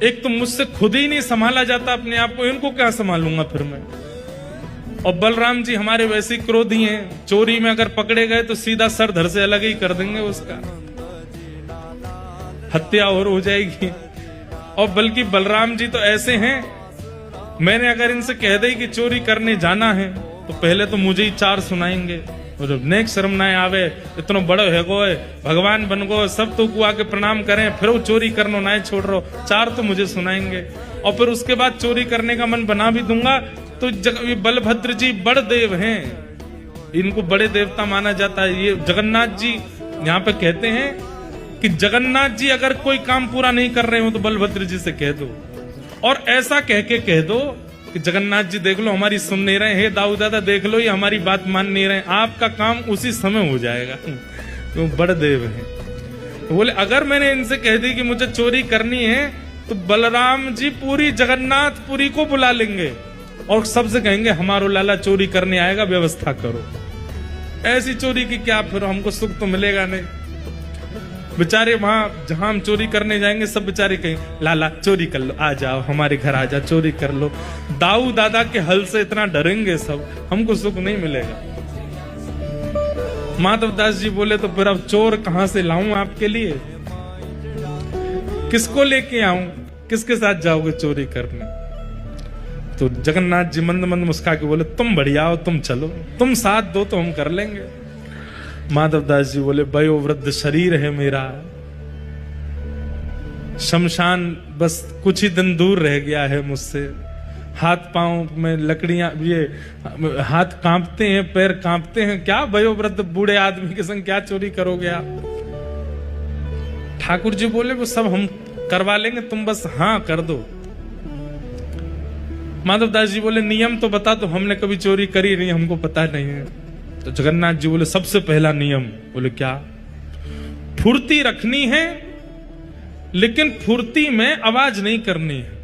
एक तो मुझसे खुद ही नहीं संभाला जाता अपने आप को, इनको क्या संभालूंगा फिर मैं। और बलराम जी हमारे वैसे क्रोधी हैं, चोरी में अगर पकड़े गए तो सीधा सर धड़ से अलग ही कर देंगे, उसका हत्या और हो जाएगी। और बल्कि बलराम जी तो ऐसे हैं, मैंने अगर इनसे कह दी कि चोरी करने जाना है तो पहले तो मुझे ही 4 सुनाएंगे, और जब नेक शर्म ना आवे, इतना बड़ो है गो भगवान बन गो, सब तो कुआ के प्रणाम करें, फिर वो चोरी करनो ना छोड़ रहो, 4 तो मुझे सुनाएंगे। और फिर उसके बाद चोरी करने का मन बना भी दूंगा तो ये बलभद्र जी बड़ देव हैं, इनको बड़े देवता माना जाता है। ये जगन्नाथ जी यहाँ पे कहते हैं कि जगन्नाथ जी अगर कोई काम पूरा नहीं कर रहे हो तो बलभद्र जी से कह दो, और ऐसा कह दो कि जगन्नाथ जी देख लो हमारी सुन नहीं रहे, हे दाऊ दादा देख लो ये हमारी बात मान नहीं रहे, आपका काम उसी समय हो जाएगा। तो बड़ देव हैं। तो बोले अगर मैंने इनसे कह दी कि मुझे चोरी करनी है तो बलराम जी पूरी जगन्नाथपुरी को बुला लेंगे और सबसे कहेंगे हमारो लाला चोरी करने आएगा, व्यवस्था करो। ऐसी चोरी की क्या, फिर हमको सुख तो मिलेगा नहीं। बेचारे वहां जहां हम चोरी करने जाएंगे सब बेचारे कहेंगे लाला चोरी कर लो, आ जाओ हमारे घर आ जाओ, चोरी कर लो। दाऊ दादा के हल से इतना डरेंगे सब, हमको सुख नहीं मिलेगा। माधवदास जी बोले तो फिर अब चोर कहां से लाऊं आपके लिए, किसको लेके आऊं, किसके साथ जाओगे चोरी करने। तो जगन्नाथ जी मंद मंद मुस्का के बोले तुम बढ़िया हो, तुम चलो, तुम साथ दो तो हम कर लेंगे। माधवदास जी बोले वयोवृद्ध शरीर है मेरा, शमशान बस कुछ ही दिन दूर रह गया है मुझसे, हाथ पांव में लकड़ियां, ये हाथ कांपते हैं, पैर कांपते हैं, क्या वयोवृद्ध बूढ़े आदमी के संग क्या चोरी करोगे आप। ठाकुर जी बोले वो सब हम करवा लेंगे, तुम बस हाँ कर दो। माधवदास जी बोले नियम तो बता दो, हमने कभी चोरी करी नहीं, हमको पता नहीं है। तो जगन्नाथ जी बोले सबसे पहला नियम, बोले क्या, फुर्ती रखनी है लेकिन फुर्ती में आवाज नहीं करनी है।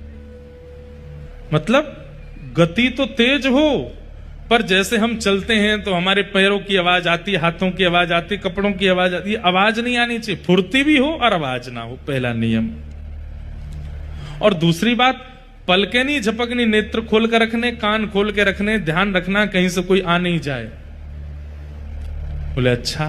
मतलब गति तो तेज हो पर जैसे हम चलते हैं तो हमारे पैरों की आवाज आती, हाथों की आवाज आती, कपड़ों की आवाज आती, आवाज नहीं आनी चाहिए, फुर्ती भी हो और आवाज ना हो, पहला नियम। और दूसरी बात, पलके नहीं झपकनी, नेत्र खोल कर रखने, कान खोल के रखने, ध्यान रखना कहीं से कोई आ नहीं जाए। बोले अच्छा।